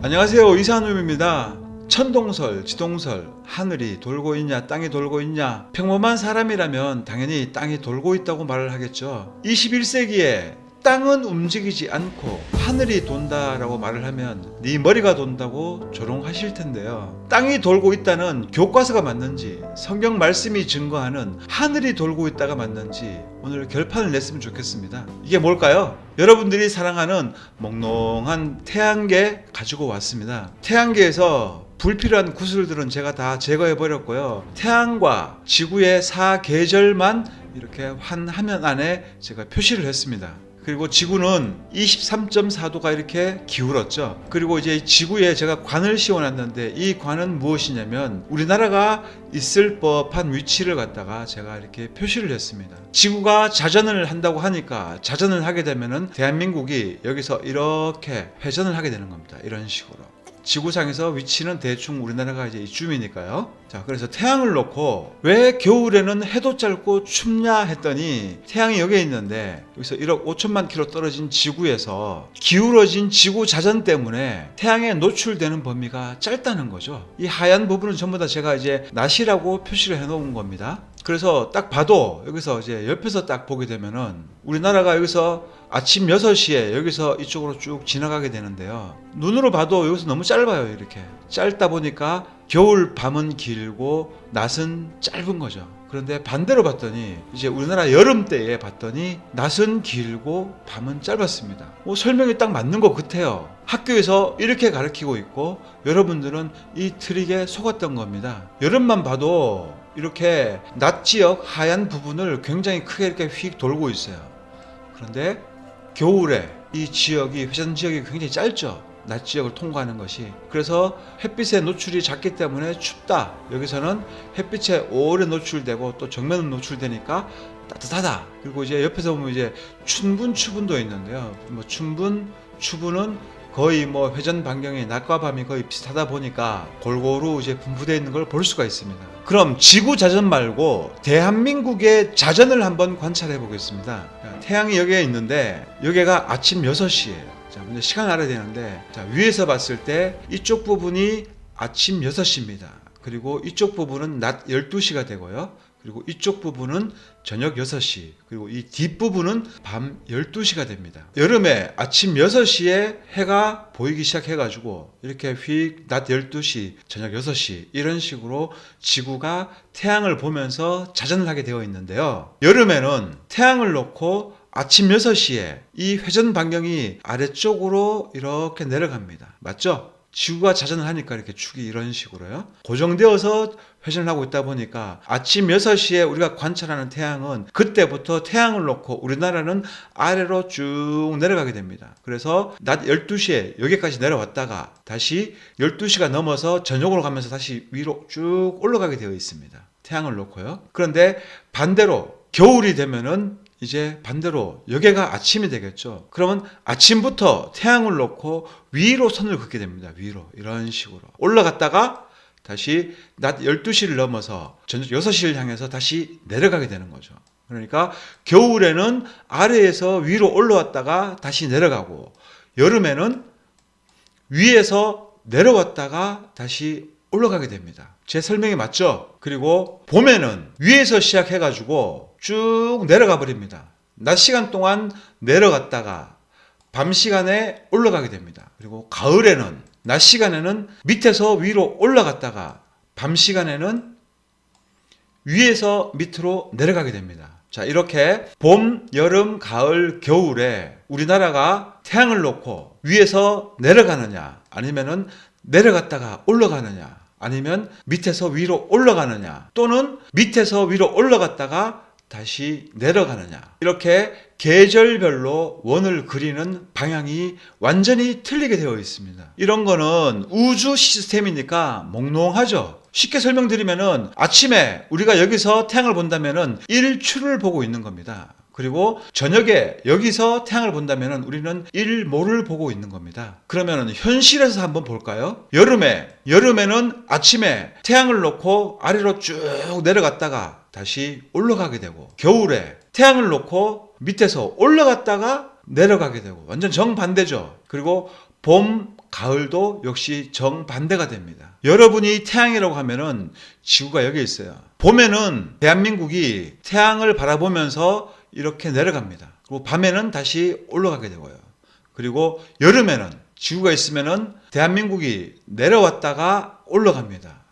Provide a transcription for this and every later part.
안녕하세요, 이산우입니다. 천동설, 지동설, 하늘이 돌고 있냐 땅이 돌고 있냐, 평범한 사람이라면 당연히 땅이 돌고 있다고 말을 하겠죠. 21세기에 땅은 움직이지 않고 하늘이 돈다라고 말을 하면 네 머리가 돈다고 조롱하실 텐데요. 땅이 돌고 있다는 교과서가 맞는지, 성경 말씀이 증거하는 하늘이 돌고 있다가 맞는지 오늘 결판을 냈으면 좋겠습니다. 이게 뭘까요? 여러분들이 사랑하는 몽롱한 태양계 가지고 왔습니다. 태양계에서 불필요한 구슬들은 제가 다 제거해 버렸고요. 태양과 지구의 4계절만 이렇게 한 화면 안에 제가 표시를 했습니다. 그리고 지구는 23.4도가 이렇게 기울었죠. 그리고 이제 지구에 제가 관을 씌워놨는데 이 관은 무엇이냐면 우리나라가 있을 법한 위치를 갖다가 제가 이렇게 표시를 했습니다. 지구가 자전을 한다고 하니까 자전을 하게 되면은 대한민국이 여기서 이렇게 회전을 하게 되는 겁니다. 이런 식으로. 지구상에서 위치는 대충 우리나라가 이제 이쯤이니까요. 자, 그래서 태양을 놓고 왜 겨울에는 해도 짧고 춥냐 했더니 태양이 여기에 있는데 여기서 1억 5천만 킬로 떨어진 지구에서 기울어진 지구 자전 때문에 태양에 노출되는 범위가 짧다는 거죠. 이 하얀 부분은 전부 다 제가 이제 낮이라고 표시를 해 놓은 겁니다. 그래서 딱 봐도 여기서 이제 옆에서 딱 보게 되면은 우리나라가 여기서 아침 6시에 여기서 이쪽으로 쭉 지나가게 되는데요. 눈으로 봐도 여기서 너무 짧아요. 이렇게 짧다 보니까 겨울 밤은 길고 낮은 짧은 거죠. 그런데 반대로 봤더니 이제 우리나라 여름 때에 봤더니 낮은 길고 밤은 짧았습니다. 설명이 딱 맞는 것 같아요. 학교에서 이렇게 가르치고 있고 여러분들은 이 트릭에 속았던 겁니다. 여름만 봐도 이렇게 낮 지역 하얀 부분을 굉장히 크게 이렇게 휙 돌고 있어요. 그런데 겨울에 이 지역이 회전 지역이 굉장히 짧죠. 낮 지역을 통과하는 것이. 그래서 햇빛의 노출이 작기 때문에 춥다. 여기서는 햇빛에 오래 노출되고 또 정면으로 노출되니까 따뜻하다. 그리고 이제 옆에서 보면 이제 춘분, 추분도 있는데요. 춘분, 추분은 거의 회전 반경이 낮과 밤이 거의 비슷하다 보니까 골고루 이제 분布되어 있는 걸 볼 수가 있습니다. 그럼 지구 자전 말고 대한민국의 자전을 한번 관찰해 보겠습니다. 태양이 여기에 있는데 여기가 아침 6시예요. 자, 먼저 시간 알아야 되는데 자, 위에서 봤을 때 이쪽 부분이 아침 6시입니다. 그리고 이쪽 부분은 낮 12시가 되고요. 그리고 이쪽 부분은 저녁 6시, 그리고 이 뒷부분은 밤 12시가 됩니다. 여름에 아침 6시에 해가 보이기 시작해가지고 이렇게 휙 낮 12시, 저녁 6시 이런 식으로 지구가 태양을 보면서 자전을 하게 되어 있는데요. 여름에는 태양을 놓고 아침 6시에 이 회전 반경이 아래쪽으로 이렇게 내려갑니다. 맞죠? 지구가 자전을 하니까 이렇게 축이 이런 식으로요. 고정되어서 회전을 하고 있다 보니까 아침 6시에 우리가 관찰하는 태양은 그때부터 태양을 놓고 우리나라는 아래로 쭉 내려가게 됩니다. 그래서 낮 12시에 여기까지 내려왔다가 다시 12시가 넘어서 저녁으로 가면서 다시 위로 쭉 올라가게 되어 있습니다. 태양을 놓고요. 그런데 반대로 겨울이 되면은 이제 반대로 여기가 아침이 되겠죠. 그러면 아침부터 태양을 놓고 위로 선을 긋게 됩니다. 위로 이런 식으로 올라갔다가 다시 낮 12시를 넘어서 저녁 6시를 향해서 다시 내려가게 되는 거죠. 그러니까 겨울에는 아래에서 위로 올라왔다가 다시 내려가고 여름에는 위에서 내려왔다가 다시 올라가게 됩니다. 제 설명이 맞죠? 그리고 봄에는 위에서 시작해가지고 쭉 내려가 버립니다. 낮 시간 동안 내려갔다가 밤 시간에 올라가게 됩니다. 그리고 가을에는 낮 시간에는 밑에서 위로 올라갔다가 밤 시간에는 위에서 밑으로 내려가게 됩니다. 자, 이렇게 봄, 여름, 가을, 겨울에 우리나라가 태양을 놓고 위에서 내려가느냐 아니면은 내려갔다가 올라가느냐 아니면 밑에서 위로 올라가느냐 또는 밑에서 위로 올라갔다가 다시 내려가느냐 이렇게 계절별로 원을 그리는 방향이 완전히 틀리게 되어 있습니다. 이런 거는 우주 시스템이니까 몽롱하죠. 쉽게 설명드리면은 아침에 우리가 여기서 태양을 본다면은 일출을 보고 있는 겁니다. 그리고 저녁에 여기서 태양을 본다면 우리는 일모를 보고 있는 겁니다. 그러면 현실에서 한번 볼까요? 여름에는 아침에 태양을 놓고 아래로 쭉 내려갔다가 다시 올라가게 되고, 겨울에 태양을 놓고 밑에서 올라갔다가 내려가게 되고, 완전 정반대죠. 그리고 봄, 가을도 역시 정반대가 됩니다. 여러분이 태양이라고 하면은 지구가 여기 있어요. 봄에는 대한민국이 태양을 바라보면서 이렇게 내려갑니다. 그리고 밤에는 다시 올라가게 되고요. 그리고 여름에는 지구가 있으면은 대한민국이 내려왔다가 올라갑니다.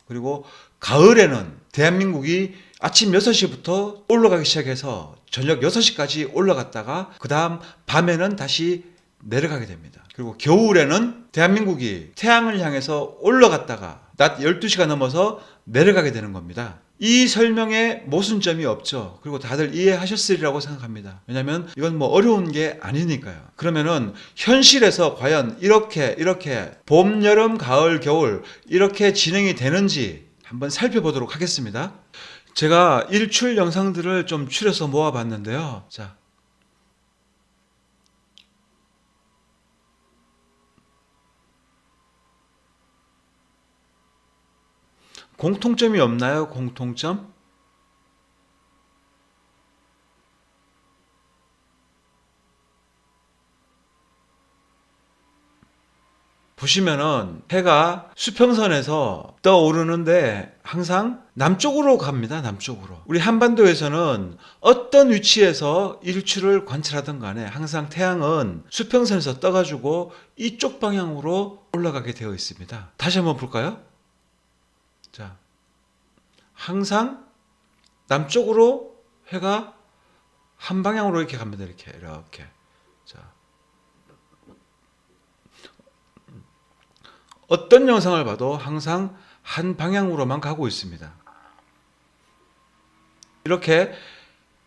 그리고 가을에는 대한민국이 아침 6시부터 올라가기 시작해서 저녁 6시까지 올라갔다가 그 다음 밤에는 다시 내려가게 됩니다. 그리고 겨울에는 대한민국이 태양을 향해서 올라갔다가 낮 12시가 넘어서 내려가게 되는 겁니다. 이 설명에 모순점이 없죠. 그리고 다들 이해하셨으리라고 생각합니다. 왜냐하면 이건 뭐 어려운 게 아니니까요. 그러면은 현실에서 과연 이렇게 봄, 여름, 가을, 겨울 이렇게 진행이 되는지 한번 살펴보도록 하겠습니다. 제가 일출 영상들을 좀 추려서 모아봤는데요. 자, 공통점이 없나요? 공통점? 보시면은 해가 수평선에서 떠오르는데 항상 남쪽으로 갑니다. 남쪽으로. 우리 한반도에서는 어떤 위치에서 일출을 관찰하든 간에 항상 태양은 수평선에서 떠가지고 이쪽 방향으로 올라가게 되어 있습니다. 다시 한번 볼까요? 자, 항상 남쪽으로 해가 한 방향으로 이렇게 갑니다. 이렇게. 자, 어떤 영상을 봐도 항상 한 방향으로만 가고 있습니다. 이렇게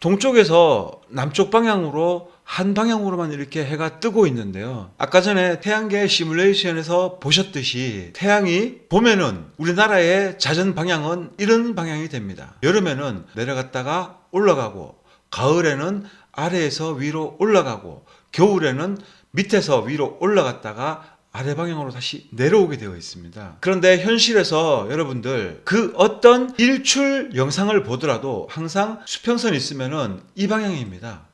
동쪽에서 남쪽 방향으로 한 방향으로만 이렇게 해가 뜨고 있는데요. 아까 전에 태양계 시뮬레이션에서 보셨듯이 태양이 봄에는 우리나라의 자전 방향은 이런 방향이 됩니다. 여름에는 내려갔다가 올라가고, 가을에는 아래에서 위로 올라가고, 겨울에는 밑에서 위로 올라갔다가 아래 방향으로 다시 내려오게 되어 있습니다. 그런데 현실에서 여러분들 그 어떤 일출 영상을 보더라도 항상 수평선이 있으면은 이 방향입니다.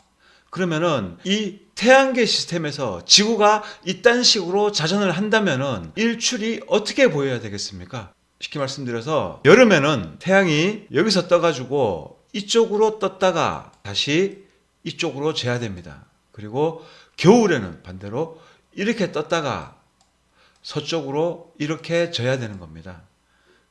그러면은 이 태양계 시스템에서 지구가 이딴 식으로 자전을 한다면은 일출이 어떻게 보여야 되겠습니까? 쉽게 말씀드려서 여름에는 태양이 여기서 떠가지고 이쪽으로 떴다가 다시 이쪽으로 져야 됩니다. 그리고 겨울에는 반대로 이렇게 떴다가 서쪽으로 이렇게 져야 되는 겁니다.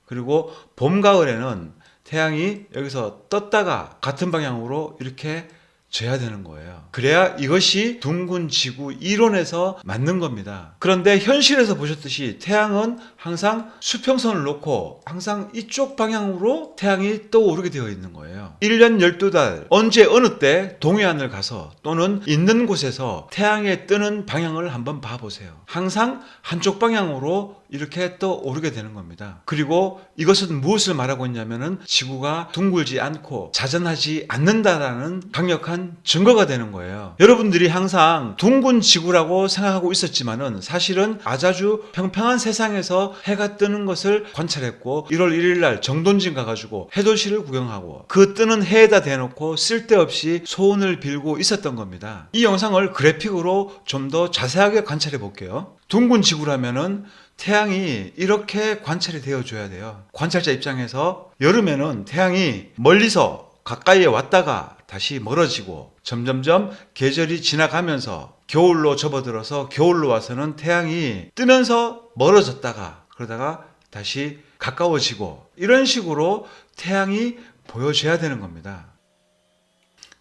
그리고 봄, 가을에는 태양이 여기서 떴다가 같은 방향으로 이렇게 져야 되는 거예요. 그래야 이것이 둥근 지구 이론에서 맞는 겁니다. 그런데 현실에서 보셨듯이 태양은 항상 수평선을 놓고 항상 이쪽 방향으로 태양이 떠오르게 되어 있는 거예요. 1년 12달 언제 어느 때 동해안을 가서 또는 있는 곳에서 태양이 뜨는 방향을 한번 봐보세요. 항상 한쪽 방향으로 이렇게 떠오르게 되는 겁니다. 그리고 이것은 무엇을 말하고 있냐면은 지구가 둥글지 않고 자전하지 않는다라는 강력한 증거가 되는 거예요. 여러분들이 항상 둥근 지구라고 생각하고 있었지만은 사실은 아주 평평한 세상에서 해가 뜨는 것을 관찰했고 1월 1일 날 정돈진 가가지고 해돋이를 구경하고 그 뜨는 해에다 대놓고 쓸데없이 소원을 빌고 있었던 겁니다. 이 영상을 그래픽으로 좀 더 자세하게 관찰해 볼게요. 둥근 지구라면은 태양이 이렇게 관찰이 되어줘야 돼요. 관찰자 입장에서 여름에는 태양이 멀리서 가까이에 왔다가 다시 멀어지고 점점점 계절이 지나가면서 겨울로 접어들어서 겨울로 와서는 태양이 뜨면서 멀어졌다가 그러다가 다시 가까워지고 이런 식으로 태양이 보여줘야 되는 겁니다.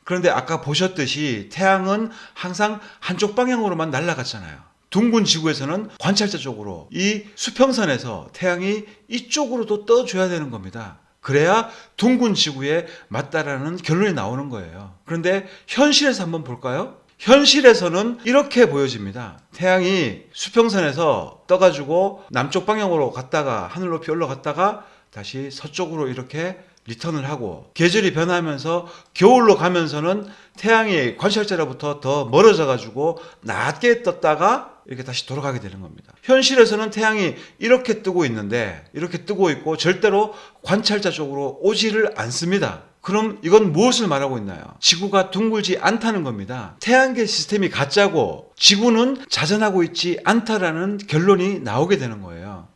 그런데 아까 보셨듯이 태양은 항상 한쪽 방향으로만 날아갔잖아요. 둥근 지구에서는 관찰자 쪽으로 이 수평선에서 태양이 이쪽으로도 떠줘야 되는 겁니다. 그래야 둥근 지구에 맞다라는 결론이 나오는 거예요. 그런데 현실에서 한번 볼까요? 현실에서는 이렇게 보여집니다. 태양이 수평선에서 떠가지고 남쪽 방향으로 갔다가 하늘 높이 올라갔다가 다시 서쪽으로 이렇게 리턴을 하고, 계절이 변하면서 겨울로 가면서는 태양이 관찰자로부터 더 멀어져 가지고 낮게 떴다가 이렇게 다시 돌아가게 되는 겁니다. 현실에서는 태양이 이렇게 뜨고 있는데, 이렇게 뜨고 있고 절대로 관찰자 쪽으로 오지를 않습니다. 그럼 이건 무엇을 말하고 있나요? 지구가 둥글지 않다는 겁니다. 태양계 시스템이 가짜고 지구는 자전하고 있지 않다라는 결론이 나오게 되는 거예요.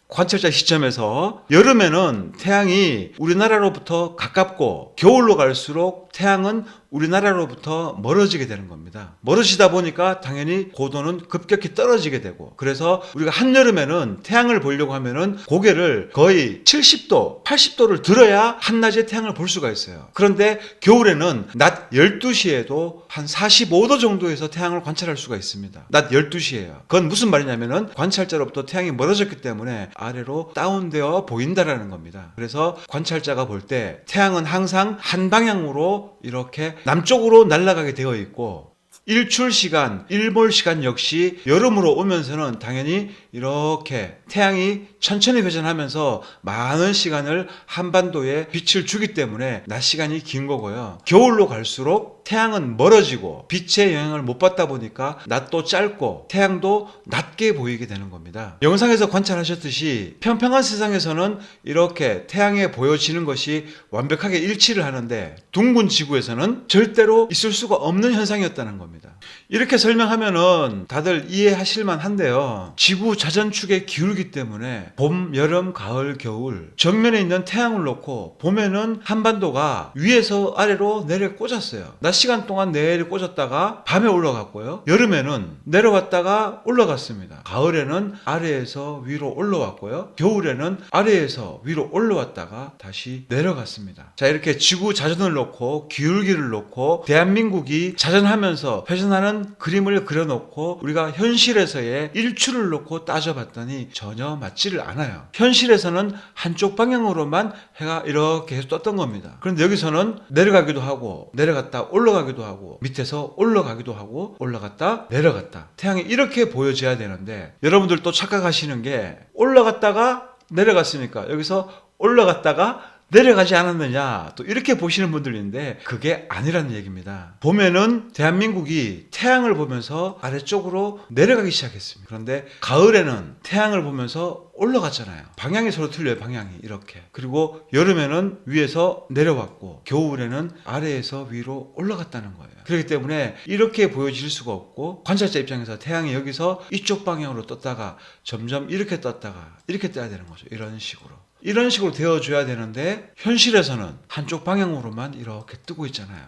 관찰자 시점에서 여름에는 태양이 우리나라로부터 가깝고 겨울로 갈수록 태양은 우리나라로부터 멀어지게 되는 겁니다. 멀어지다 보니까 당연히 고도는 급격히 떨어지게 되고, 그래서 우리가 한여름에는 태양을 보려고 하면은 고개를 거의 70도, 80도를 들어야 한낮에 태양을 볼 수가 있어요. 그런데 겨울에는 낮 12시에도 한 45도 정도에서 태양을 관찰할 수가 있습니다. 낮 12시에요. 그건 무슨 말이냐면은 관찰자로부터 태양이 멀어졌기 때문에 아래로 다운되어 보인다라는 겁니다. 그래서 관찰자가 볼 때 태양은 항상 한 방향으로 이렇게 남쪽으로 날아가게 되어 있고, 일출 시간, 일몰 시간 역시 여름으로 오면서는 당연히 이렇게 태양이 천천히 회전하면서 많은 시간을 한반도에 빛을 주기 때문에 낮 시간이 긴 거고요. 겨울로 갈수록 태양은 멀어지고 빛의 영향을 못 받다 보니까 낮도 짧고 태양도 낮게 보이게 되는 겁니다. 영상에서 관찰하셨듯이 평평한 세상에서는 이렇게 태양에 보여지는 것이 완벽하게 일치를 하는데, 둥근 지구에서는 절대로 있을 수가 없는 현상이었다는 겁니다. 이렇게 설명하면은 다들 이해하실만 한데요. 지구 자전축에 기울기 때문에 봄, 여름, 가을, 겨울 정면에 있는 태양을 놓고 봄에는 한반도가 위에서 아래로 내려 꽂았어요. 낮 시간 동안 내려 꽂았다가 밤에 올라갔고요. 여름에는 내려왔다가 올라갔습니다. 가을에는 아래에서 위로 올라왔고요. 겨울에는 아래에서 위로 올라왔다가 다시 내려갔습니다. 자, 이렇게 지구 자전을 놓고 기울기를 놓고 대한민국이 자전하면서 회전하는 그림을 그려놓고 우리가 현실에서의 일출을 놓고 따져봤더니 전혀 맞지를 않아요. 현실에서는 한쪽 방향으로만 해가 이렇게 해서 떴던 겁니다. 그런데 여기서는 내려가기도 하고 내려갔다 올라가기도 하고 밑에서 올라가기도 하고 올라갔다 내려갔다, 태양이 이렇게 보여져야 되는데, 여러분들 또 착각하시는 게 올라갔다가 내려갔으니까 여기서 올라갔다가 내려가지 않았느냐, 또 이렇게 보시는 분들이 있는데 그게 아니라는 얘기입니다. 봄에는 대한민국이 태양을 보면서 아래쪽으로 내려가기 시작했습니다. 그런데 가을에는 태양을 보면서 올라갔잖아요. 방향이 서로 틀려요. 방향이 이렇게. 그리고 여름에는 위에서 내려왔고 겨울에는 아래에서 위로 올라갔다는 거예요. 그렇기 때문에 이렇게 보여질 수가 없고, 관찰자 입장에서 태양이 여기서 이쪽 방향으로 떴다가 점점 이렇게 떴다가 이렇게 떠야 되는 거죠. 이런 식으로 되어줘야 되는데 현실에서는 한쪽 방향으로만 이렇게 뜨고 있잖아요.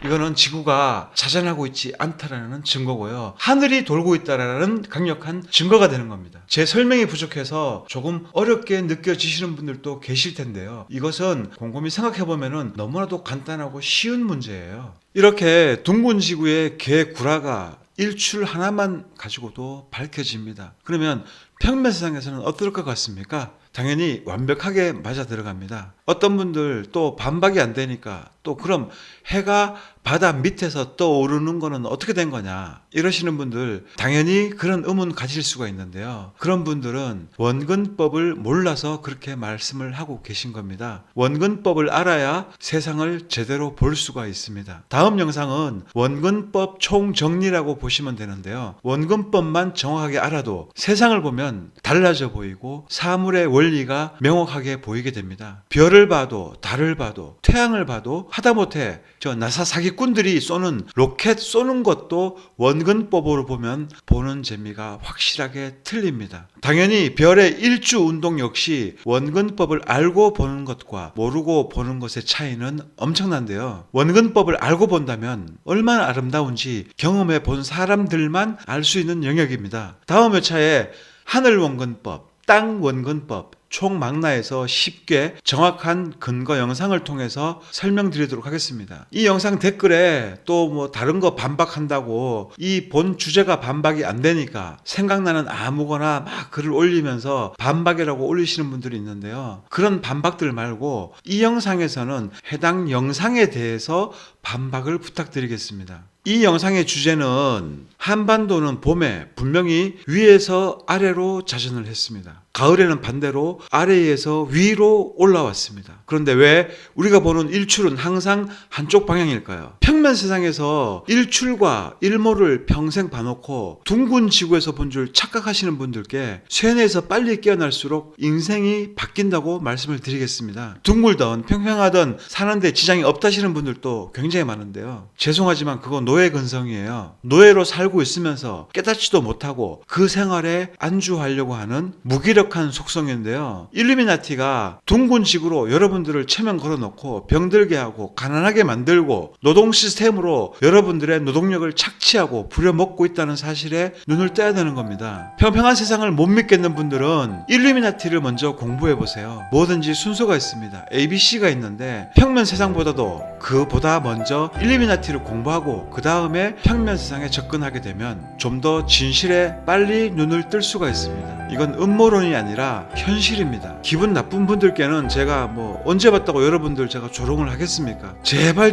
이거는 지구가 자전하고 있지 않다라는 증거고요. 하늘이 돌고 있다라는 강력한 증거가 되는 겁니다. 제 설명이 부족해서 조금 어렵게 느껴지시는 분들도 계실 텐데요. 이것은 곰곰이 생각해보면 너무나도 간단하고 쉬운 문제예요. 이렇게 둥근 지구의 개구라가 일출 하나만 가지고도 밝혀집니다. 그러면 평면 세상에서는 어떨 것 같습니까? 당연히 완벽하게 맞아 들어갑니다. 어떤 분들 또 반박이 안 되니까 또 그럼 해가 바다 밑에서 떠오르는 거는 어떻게 된 거냐 이러시는 분들 당연히 그런 의문 가질 수가 있는데요. 그런 분들은 원근법을 몰라서 그렇게 말씀을 하고 계신 겁니다. 원근법을 알아야 세상을 제대로 볼 수가 있습니다. 다음 영상은 원근법 총정리라고 보시면 되는데요. 원근법만 정확하게 알아도 세상을 보면 달라져 보이고 사물의 원리가 명확하게 보이게 됩니다. 별을 봐도 달을 봐도 태양을 봐도 하다못해 저 나사 사기꾼들이 쏘는 로켓 쏘는 것도 원근법으로 보면 보는 재미가 확실하게 틀립니다. 당연히 별의 일주 운동 역시 원근법을 알고 보는 것과 모르고 보는 것의 차이는 엄청난데요. 원근법을 알고 본다면 얼마나 아름다운지 경험해 본 사람들만 알 수 있는 영역입니다. 다음 회차에 하늘 원근법, 땅 원근법, 총망라에서 쉽게 정확한 근거 영상을 통해서 설명드리도록 하겠습니다. 이 영상 댓글에 또 뭐 다른 거 반박한다고 이 본 주제가 반박이 안 되니까 생각나는 아무거나 막 글을 올리면서 반박이라고 올리시는 분들이 있는데요. 그런 반박들 말고 이 영상에서는 해당 영상에 대해서 반박을 부탁드리겠습니다. 이 영상의 주제는 한반도는 봄에 분명히 위에서 아래로 자전을 했습니다. 가을에는 반대로 아래에서 위로 올라왔습니다. 그런데 왜 우리가 보는 일출은 항상 한쪽 방향일까요? 평면 세상에서 일출과 일몰을 평생 봐놓고 둥근 지구에서 본 줄 착각하시는 분들께 쇠뇌에서 빨리 깨어날수록 인생이 바뀐다고 말씀을 드리겠습니다. 둥글던 평평하던 사는데 지장이 없다시는 분들도 굉장히 많은데요. 죄송하지만 그건 노예 근성이에요. 노예로 살고 있으면서 깨닫지도 못하고 그 생활에 안주하려고 하는 무기력한 속성인데요. 일루미나티가 둥근 지구로 여러분들을 체면 걸어놓고 병들게 하고 가난하게 만들고 노동 시스템으로 여러분들의 노동력을 착취하고 부려먹고 있다는 사실에 눈을 떼야 되는 겁니다. 평평한 세상을 못 믿겠는 분들은 일루미나티를 먼저 공부해보세요. 뭐든지 순서가 있습니다. ABC가 있는데 평면 세상보다도 그보다 먼저 일루미나티를 공부하고 그 다음에 평면 세상에 접근하게 되면 좀 더 진실에 빨리 눈을 뜰 수가 있습니다. 이건 음모론이 아니라 현실입니다. 기분 나쁜 분들께는 제가 언제 봤다고 여러분들 제가 조롱을 하겠습니까? 제발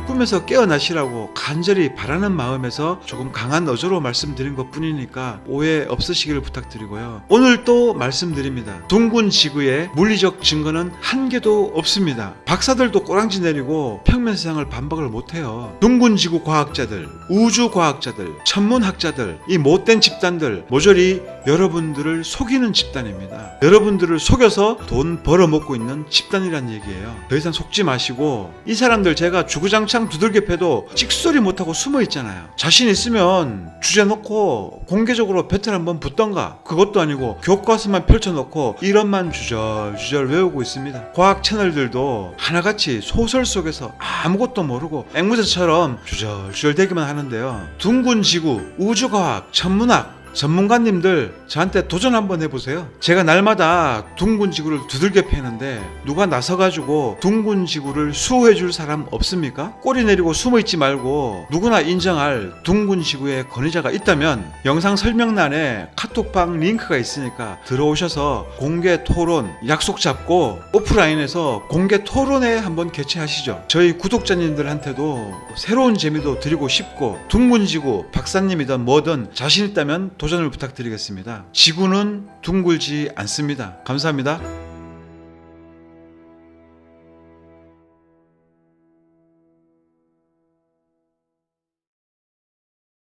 꿈에서 깨어나시라고 간절히 바라는 마음에서 조금 강한 어조로 말씀드린 것 뿐이니까 오해 없으시기를 부탁드리고요. 오늘 또 말씀드립니다. 둥근 지구의 물리적 증거는 한 개도 없습니다. 박사들도 꼬랑지 내리고 평면 세상을 반박을 못해요. 둥근 지구 과학자들, 우주 과학자들, 천문학자들, 이 못된 집단들 모조리 여러분들을 속이는 집단입니다. 여러분들을 속여서 돈 벌어먹고 있는 집단이란 얘기예요. 더 이상 속지 마시고, 이 사람들 제가 주구장창 두들겨 패도 찍소리 못하고 숨어 있잖아요. 자신 있으면 주제 놓고 공개적으로 배틀 한번 붙던가, 그것도 아니고 교과서만 펼쳐놓고 이론만 주절주절 외우고 있습니다. 과학 채널들도 하나같이 소설 속에서 아무것도 모르고 앵무새처럼 주절주절 대기만 하는데요. 둥근 지구, 우주과학, 천문학 전문가님들 저한테 도전 한번 해보세요. 제가 날마다 둥근 지구를 두들겨 패는데 누가 나서가지고 둥근 지구를 수호해줄 사람 없습니까? 꼬리 내리고 숨어있지 말고 누구나 인정할 둥근 지구의 권위자가 있다면 영상 설명란에 카톡방 링크가 있으니까 들어오셔서 공개 토론 약속 잡고 오프라인에서 공개 토론회 한번 개최하시죠. 저희 구독자님들한테도 새로운 재미도 드리고 싶고, 둥근 지구 박사님이든 뭐든 자신 있다면 도전을 부탁드리겠습니다. 지구는 둥글지 않습니다. 감사합니다.